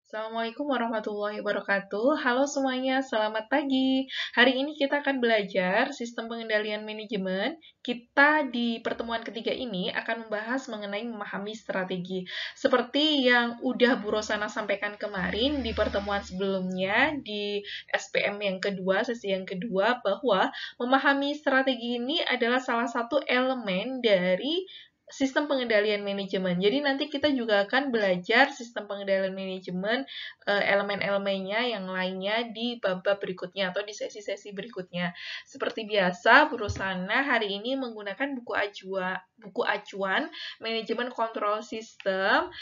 Assalamualaikum warahmatullahi wabarakatuh. Halo semuanya, selamat pagi. Hari ini kita akan belajar sistem pengendalian manajemen. Kita di pertemuan ketiga ini akan membahas mengenai memahami strategi. Seperti yang udah Bu Rosana sampaikan kemarin di pertemuan sebelumnya, di SPM yang kedua, sesi yang kedua, bahwa memahami strategi ini adalah salah satu elemen dari sistem pengendalian manajemen. Jadi nanti kita juga akan belajar sistem pengendalian manajemen, elemen-elemennya yang lainnya di bab-bab berikutnya atau di sesi-sesi berikutnya. Seperti biasa, Bu Rosana hari ini menggunakan buku acuan manajemen kontrol sistem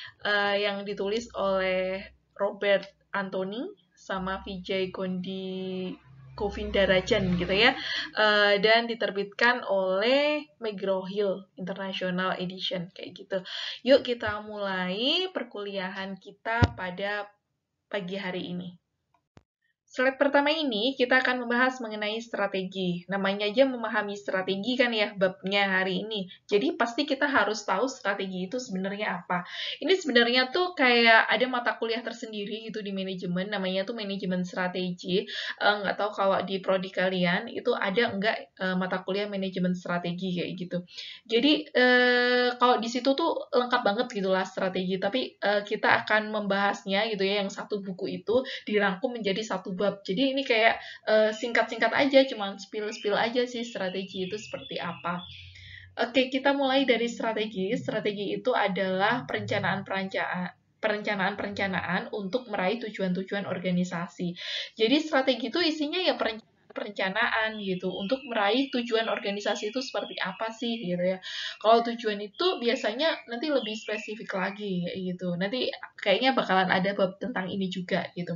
yang ditulis oleh Robert Anthony sama Vijay Govindarajan gitu ya, dan diterbitkan oleh McGraw-Hill International Edition kayak gitu. Yuk kita mulai perkuliahan kita pada pagi hari ini. Slide pertama ini kita akan membahas mengenai strategi. Namanya aja memahami strategi kan ya babnya hari ini. Jadi pasti kita harus tahu strategi itu sebenarnya apa. Ini sebenarnya tuh kayak ada mata kuliah tersendiri gitu di manajemen, namanya tuh manajemen strategi. Nggak tahu kalau di prodi kalian itu ada nggak mata kuliah manajemen strategi kayak gitu. Jadi kalau di situ tuh lengkap banget gitulah strategi. Tapi kita akan membahasnya gitu ya, yang satu buku itu dirangkum menjadi satu bab. Jadi ini kayak singkat-singkat aja, cuman spill-spill aja sih strategi itu seperti apa. Oke, kita mulai dari strategi. Strategi itu adalah perencanaan-perencanaan untuk meraih tujuan-tujuan organisasi. Jadi strategi itu isinya ya perencanaan gitu untuk meraih tujuan organisasi itu seperti apa sih gitu ya. Kalau tujuan itu biasanya nanti lebih spesifik lagi gitu. Nanti kayaknya bakalan ada bab tentang ini juga gitu.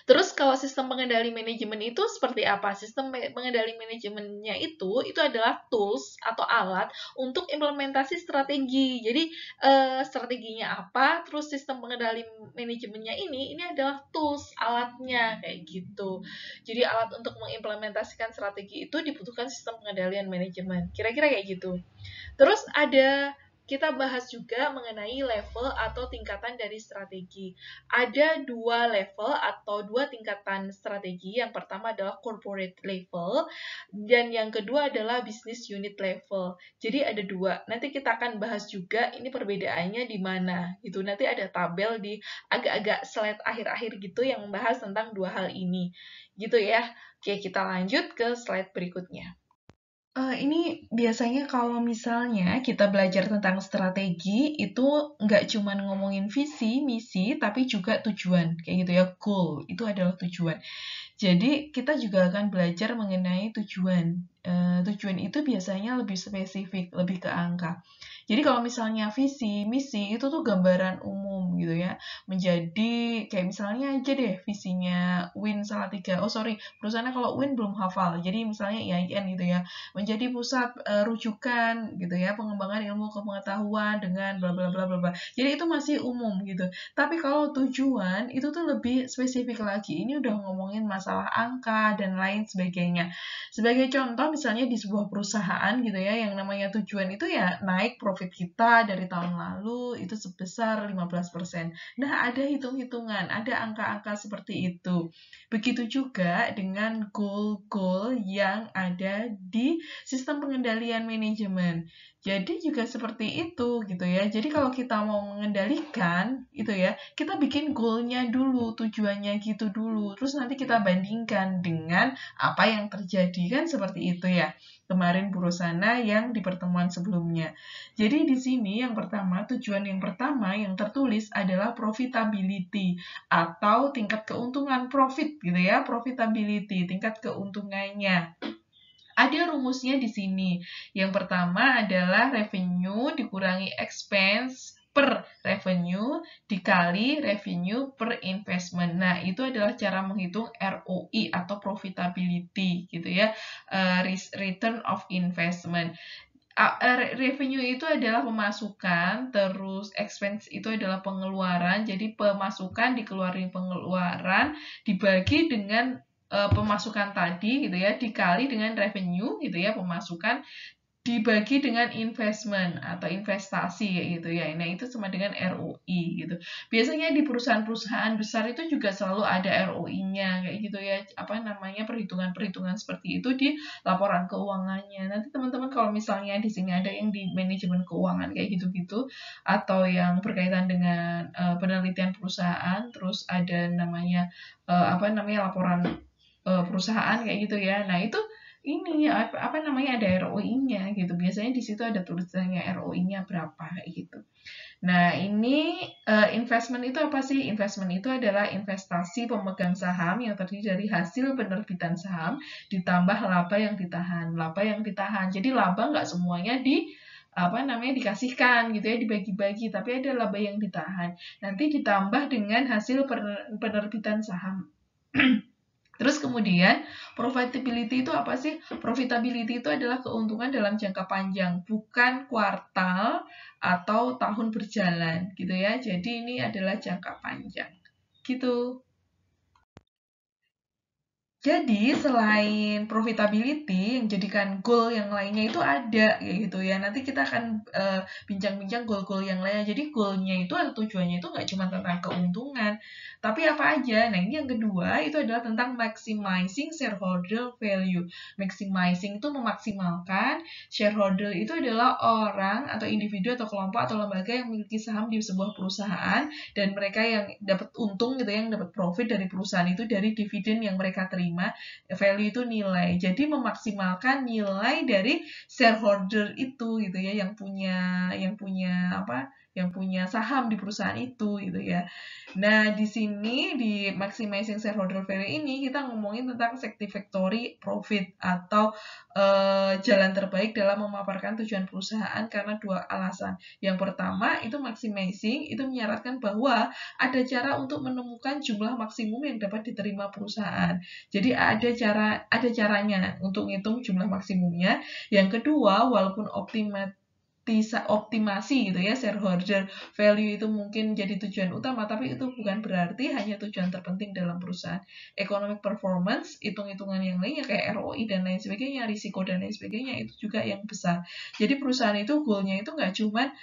Terus kalau sistem pengendali manajemen itu seperti apa? Sistem pengendali manajemennya itu adalah tools atau alat untuk implementasi strategi. Jadi strateginya apa? Terus sistem pengendali manajemennya ini adalah tools alatnya kayak gitu. Jadi alat untuk mengimplementasikan strategi itu dibutuhkan sistem pengendalian manajemen. Kira-kira kayak gitu. Terus kita bahas juga mengenai level atau tingkatan dari strategi. Ada dua level atau dua tingkatan strategi. Yang pertama adalah corporate level, dan yang kedua adalah business unit level. Jadi ada dua. Nanti kita akan bahas juga ini perbedaannya di mana. Gitu. Nanti ada tabel di agak-agak slide akhir-akhir gitu yang membahas tentang dua hal ini. Gitu ya. Oke, kita lanjut ke slide berikutnya. Ini biasanya kalau misalnya kita belajar tentang strategi, itu nggak cuma ngomongin visi, misi, tapi juga tujuan. Kayak gitu ya, goal. Itu adalah tujuan. Jadi, kita juga akan belajar mengenai tujuan. Tujuan itu biasanya lebih spesifik, lebih ke angka. Jadi kalau misalnya visi, misi, itu tuh gambaran umum gitu ya. Menjadi, kayak misalnya aja deh visinya Win Salatiga. Oh sorry, perusahaannya kalau Win belum hafal. Jadi misalnya IAIN gitu ya. Menjadi pusat rujukan gitu ya, pengembangan ilmu kepengetahuan dengan bla bla bla bla bla. Jadi itu masih umum gitu. Tapi kalau tujuan itu tuh lebih spesifik lagi. Ini udah ngomongin masalah angka dan lain sebagainya. Sebagai contoh misalnya di sebuah perusahaan gitu ya, yang namanya tujuan itu ya naik profit kita dari tahun lalu itu sebesar 15%. Nah, ada hitung-hitungan, ada angka-angka seperti itu. Begitu juga dengan goal-goal yang ada di sistem pengendalian manajemen. Jadi juga seperti itu gitu ya. Jadi kalau kita mau mengendalikan itu ya, kita bikin goalnya dulu, tujuannya gitu dulu. Terus nanti kita bandingkan dengan apa yang terjadi kan seperti itu ya. Kemarin Bu Rosana yang di pertemuan sebelumnya. Jadi di sini yang pertama, tujuan yang pertama yang tertulis adalah profitability atau tingkat keuntungan profit gitu ya, profitability, tingkat keuntungannya. Ada rumusnya di sini. Yang pertama adalah revenue dikurangi expense per revenue dikali revenue per investment. Nah, itu adalah cara menghitung ROI atau profitability gitu ya. Return of investment. Revenue itu adalah pemasukan, terus expense itu adalah pengeluaran. Jadi pemasukan dikeluarin pengeluaran dibagi dengan pemasukan tadi gitu ya, dikali dengan revenue gitu ya, pemasukan dibagi dengan investment atau investasi kayak gitu ya. Nah, itu sama dengan ROI gitu. Biasanya di perusahaan-perusahaan besar itu juga selalu ada ROI-nya kayak gitu ya. Apa namanya, perhitungan-perhitungan seperti itu di laporan keuangannya. Nanti teman-teman kalau misalnya di sini ada yang di manajemen keuangan kayak gitu-gitu atau yang berkaitan dengan penelitian perusahaan, terus ada namanya apa namanya, laporan perusahaan kayak gitu ya. Nah, itu ini apa namanya, ada ROI-nya gitu. Biasanya di situ ada tulisannya ROI-nya berapa kayak gitu. Nah, ini investment itu apa sih? Investment itu adalah investasi pemegang saham yang terdiri dari hasil penerbitan saham ditambah laba yang ditahan. Laba yang ditahan. Jadi laba nggak semuanya apa namanya, dikasihkan gitu ya, dibagi-bagi, tapi ada laba yang ditahan. Nanti ditambah dengan hasil penerbitan saham. Terus kemudian profitability itu apa sih? Profitability itu adalah keuntungan dalam jangka panjang, bukan kuartal atau tahun berjalan gitu ya. Jadi ini adalah jangka panjang. Gitu. Jadi selain profitability, yang jadikan goal yang lainnya itu ada kayak gitu ya. Nanti kita akan bincang-bincang goal-goal yang lainnya. Jadi goalnya itu atau tujuannya itu nggak cuma tentang keuntungan, tapi apa aja. Nah, ini yang kedua itu adalah tentang maximizing shareholder value. Maximizing itu memaksimalkan, shareholder itu adalah orang atau individu atau kelompok atau lembaga yang memiliki saham di sebuah perusahaan dan mereka yang dapat untung gitu ya, yang dapat profit dari perusahaan itu dari dividen yang mereka terima. Value itu nilai. Jadi memaksimalkan nilai dari shareholder itu gitu ya, yang punya apa? Yang punya saham di perusahaan itu gitu ya. Nah, di sini di maximizing shareholder value ini kita ngomongin tentang satisfactory profit atau jalan terbaik dalam memaparkan tujuan perusahaan karena dua alasan. Yang pertama, itu maximizing itu menyarankan bahwa ada cara untuk menemukan jumlah maksimum yang dapat diterima perusahaan. Jadi ada caranya untuk ngitung jumlah maksimumnya. Yang kedua, walaupun optimasi gitu ya, shareholder value itu mungkin jadi tujuan utama, tapi itu bukan berarti hanya tujuan terpenting dalam perusahaan. Economic performance, hitung-hitungan yang lainnya kayak ROI dan lain sebagainya, risiko dan lain sebagainya itu juga yang besar. Jadi perusahaan itu goalnya itu nggak cuma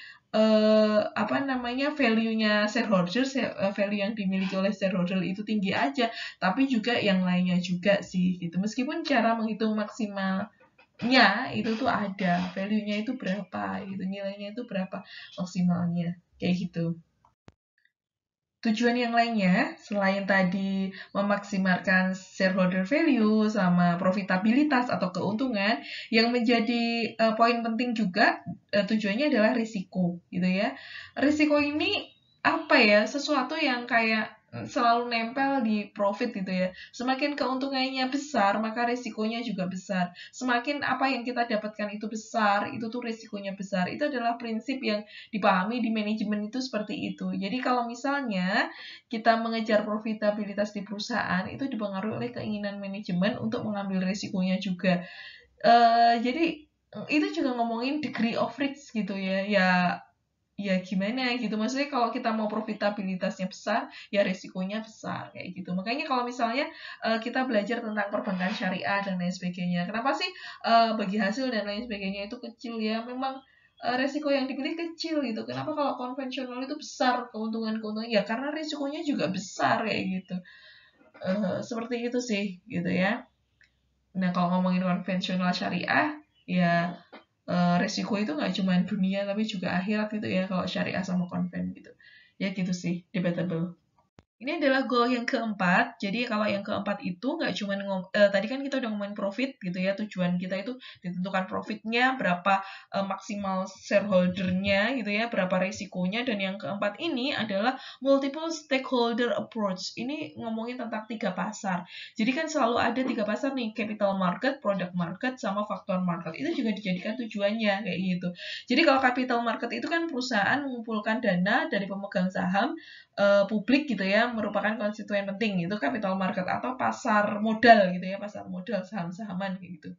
apa namanya, value-nya shareholder, value yang dimiliki oleh shareholder itu tinggi aja, tapi juga yang lainnya juga sih gitu. Meskipun cara menghitung maksimal itu tuh ada, value-nya itu berapa gitu, nilainya itu berapa maksimalnya kayak gitu. Tujuan yang lainnya selain tadi memaksimalkan shareholder value sama profitabilitas atau keuntungan, yang menjadi poin penting juga tujuannya adalah risiko gitu ya. Risiko ini apa ya, sesuatu yang kayak selalu nempel di profit gitu ya. Semakin keuntungannya besar, maka risikonya juga besar. Semakin apa yang kita dapatkan itu besar, itu tuh risikonya besar. Itu adalah prinsip yang dipahami di manajemen itu seperti itu. Jadi kalau misalnya kita mengejar profitabilitas di perusahaan, itu dipengaruhi oleh keinginan manajemen untuk mengambil risikonya juga. Jadi itu juga ngomongin degree of risk gitu ya. Ya gimana gitu, maksudnya kalau kita mau profitabilitasnya besar ya risikonya besar kayak gitu. Makanya kalau misalnya kita belajar tentang perbankan syariah dan lain sebagainya, kenapa sih bagi hasil dan lain sebagainya itu kecil ya, memang resiko yang dipilih kecil gitu. Kenapa kalau konvensional itu besar keuntungan-keuntungan, ya karena risikonya juga besar kayak gitu. Seperti itu sih gitu ya. Nah, kalau ngomongin konvensional syariah ya resiko itu nggak cuma dunia tapi juga akhirat gitu ya kalau syariah sama konven gitu. Ya gitu sih, debatable. Ini adalah goal yang keempat. Jadi kalau yang keempat itu nggak cuma tadi kan kita udah ngomongin profit gitu ya. Tujuan kita itu ditentukan profitnya, berapa maksimal shareholdernya gitu ya, berapa risikonya. Dan yang keempat ini adalah multiple stakeholder approach. Ini ngomongin tentang 3 pasar. Jadi kan selalu ada 3 pasar nih, capital market, product market, sama faktor market. Itu juga dijadikan tujuannya kayak gitu. Jadi kalau capital market itu kan perusahaan mengumpulkan dana dari pemegang saham publik gitu ya, merupakan konstituen penting itu capital market atau pasar modal gitu ya, pasar modal saham-sahaman gitu.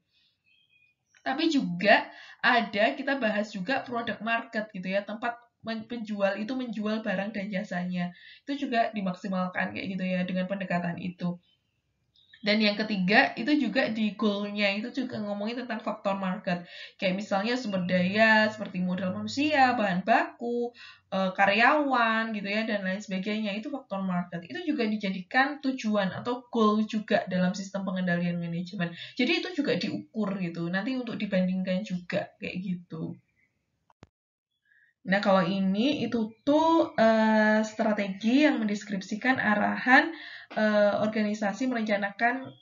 Tapi juga ada, kita bahas juga product market gitu ya, tempat penjual itu menjual barang dan jasanya. Itu juga dimaksimalkan kayak gitu ya dengan pendekatan itu. Dan yang ketiga, itu juga di goal-nya itu juga ngomongin tentang faktor market. Kayak misalnya sumber daya, seperti modal manusia, bahan baku, karyawan gitu ya, dan lain sebagainya. Itu faktor market. Itu juga dijadikan tujuan atau goal juga dalam sistem pengendalian manajemen. Jadi itu juga diukur gitu. Nanti untuk dibandingkan juga kayak gitu. Nah, kalau ini itu tuh strategi yang mendeskripsikan arahan organisasi merencanakan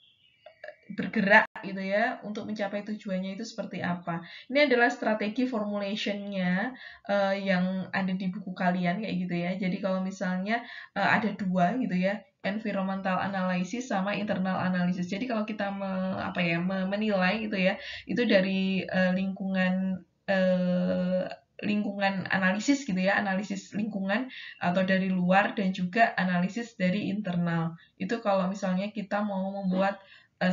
bergerak gitu ya untuk mencapai tujuannya itu seperti apa. Ini adalah strategi formulation-nya yang ada di buku kalian kayak gitu ya. Jadi kalau misalnya ada dua gitu ya, environmental analysis sama internal analysis. Jadi kalau kita menilai gitu ya, itu dari lingkungan analisis gitu ya, analisis lingkungan atau dari luar dan juga analisis dari internal. Itu kalau misalnya kita mau membuat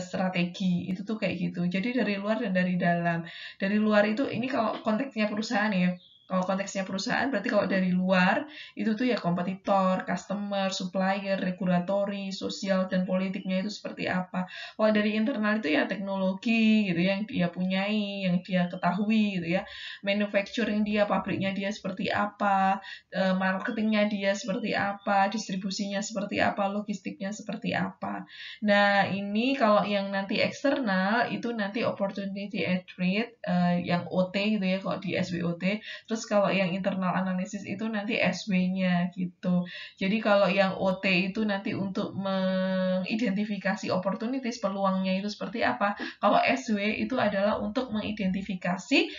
strategi itu tuh kayak gitu. Jadi dari luar dan dari dalam. Dari luar itu ini kalau konteksnya perusahaan ya. Kalau konteksnya perusahaan berarti kalau dari luar itu tuh ya kompetitor, customer, supplier, regulatory, sosial dan politiknya itu seperti apa. Kalau dari internal itu ya teknologi gitu ya, yang dia punyai, yang dia ketahui gitu ya. Manufacturing dia, pabriknya dia seperti apa, marketingnya dia seperti apa, distribusinya seperti apa, logistiknya seperti apa. Nah, ini kalau yang nanti eksternal itu nanti opportunity at rate yang OT gitu ya kalau di SWOT. Terus kalau yang internal analysis itu nanti SW-nya gitu. Jadi kalau yang OT itu nanti untuk mengidentifikasi opportunities peluangnya itu seperti apa. Kalau SW itu adalah untuk mengidentifikasi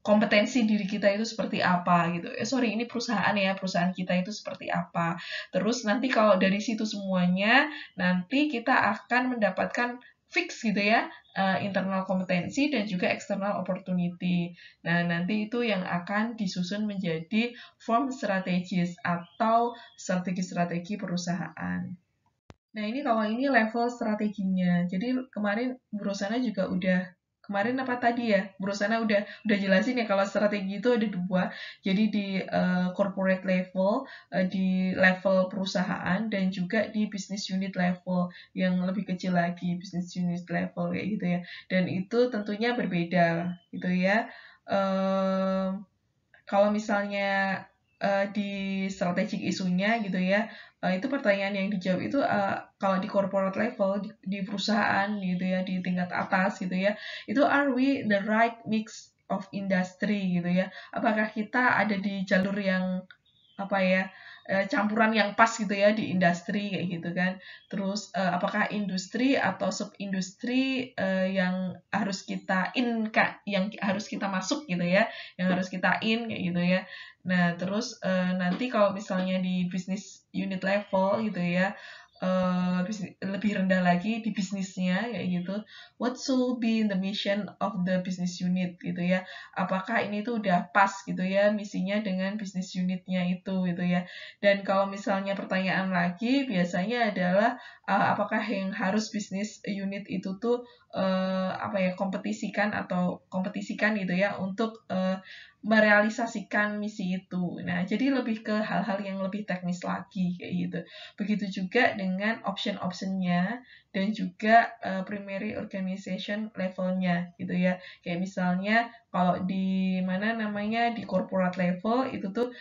kompetensi diri kita itu seperti apa gitu. Ini perusahaan ya, perusahaan kita itu seperti apa. Terus nanti kalau dari situ semuanya, nanti kita akan mendapatkan fix gitu ya, internal kompetensi dan juga external opportunity. Nah, nanti itu yang akan disusun menjadi form strategis atau strategi-strategi perusahaan. Nah, ini kalau ini level strateginya. Jadi kemarin Bu Rosana juga kemarin apa tadi ya? Bu Rosana udah jelasin ya kalau strategi itu ada dua. Jadi di corporate level, di level perusahaan dan juga di business unit level yang lebih kecil lagi, business unit level kayak gitu ya. Dan itu tentunya berbeda gitu ya. Kalau misalnya di strategic isunya gitu ya, itu pertanyaan yang dijawab itu kalau di corporate level di perusahaan gitu ya, di tingkat atas gitu ya, itu are we the right mix of industry gitu ya, apakah kita ada di jalur yang apa ya, campuran yang pas gitu ya di industri kayak gitu kan. Terus apakah industri atau sub industri yang harus kita yang harus kita masuk gitu ya, yang harus kita kayak gitu ya. Nah, terus nanti kalau misalnya di business unit level gitu ya, lebih rendah lagi di bisnisnya kayak gitu. What should be the mission of the business unit gitu ya? Apakah ini tuh udah pas gitu ya misinya dengan business unitnya itu gitu ya? Dan kalau misalnya pertanyaan lagi biasanya adalah apakah yang harus business unit itu tuh kompetisikan gitu ya untuk merealisasikan misi itu. Nah, jadi lebih ke hal-hal yang lebih teknis lagi kayak gitu. Begitu juga dengan option-optionnya dan juga primary organization levelnya gitu ya. Kayak misalnya kalau di di corporate level itu tuh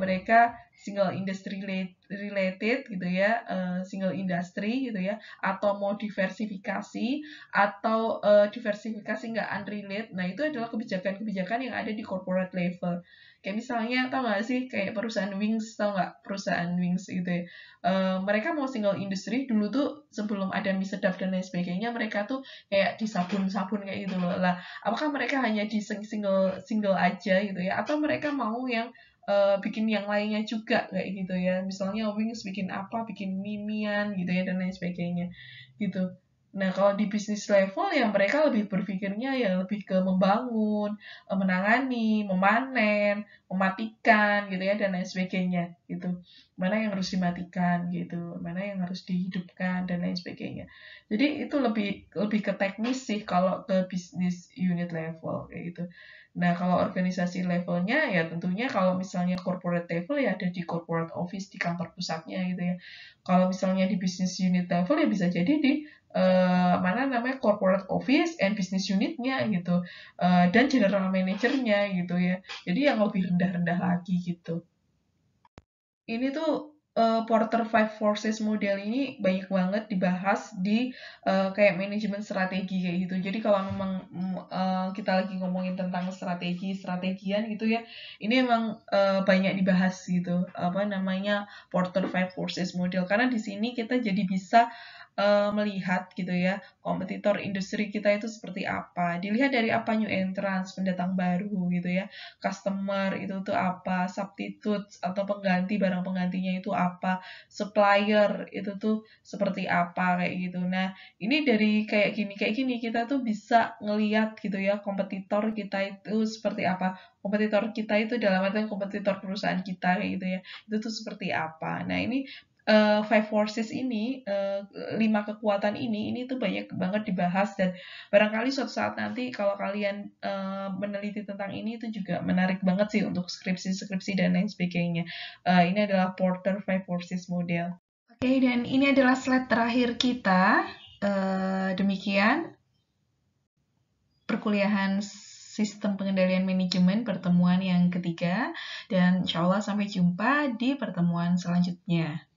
mereka single industry related gitu ya, single industry gitu ya, atau mau diversifikasi atau diversifikasi nggak unrelated. Nah, itu adalah kebijakan-kebijakan yang ada di corporate level. Kayak misalnya, tau nggak sih, kayak perusahaan Wings, tau nggak perusahaan Wings gitu ya. Mereka mau single industry, dulu tuh sebelum ada mie sedap dan lain sebagainya, mereka tuh kayak di sabun-sabun kayak gitu loh. Lah, apakah mereka hanya di single aja gitu ya, atau mereka mau yang bikin yang lainnya juga kayak gitu ya. Misalnya Wings bikin apa, bikin mimian gitu ya, dan lain sebagainya gitu. Nah, kalau di bisnis level ya mereka lebih berpikirnya ya lebih ke membangun, menangani, memanen, mematikan gitu ya dan lain sebagainya gitu. Mana yang harus dimatikan gitu, mana yang harus dihidupkan dan lain sebagainya. Jadi itu lebih lebih ke teknis sih kalau ke bisnis unit level kayak gitu. Nah, kalau organisasi levelnya ya tentunya kalau misalnya corporate level ya ada di corporate office di kantor pusatnya gitu ya. Kalau misalnya di bisnis unit level ya bisa jadi di mana namanya corporate office and business unitnya gitu dan general manajernya gitu ya jadi yang lebih rendah-rendah lagi gitu ini tuh Porter Five Forces model ini banyak banget dibahas di kayak manajemen strategi kayak gitu. Jadi kalau memang kita lagi ngomongin tentang strategian gitu ya, ini emang banyak dibahas gitu. Apa namanya Porter Five Forces model karena di sini kita jadi bisa melihat gitu ya kompetitor industri kita itu seperti apa. Dilihat dari apa new entrants, pendatang baru gitu ya customer itu tuh apa, substitutes atau pengganti barang penggantinya itu apa, supplier itu tuh seperti apa kayak gitu. Nah, ini dari kayak gini kita tuh bisa ngeliat gitu ya kompetitor kita itu seperti apa. Kompetitor kita itu dalam artian kompetitor perusahaan kita kayak gitu ya. Itu tuh seperti apa. Nah, ini five forces ini, 5 kekuatan ini tuh banyak banget dibahas dan barangkali suatu saat nanti kalau kalian meneliti tentang ini itu juga menarik banget sih untuk skripsi-skripsi dan lain sebagainya. Ini adalah Porter Five Forces Model. Oke, dan ini adalah slide terakhir kita. Demikian perkuliahan sistem pengendalian manajemen pertemuan yang ketiga dan insya Allah sampai jumpa di pertemuan selanjutnya.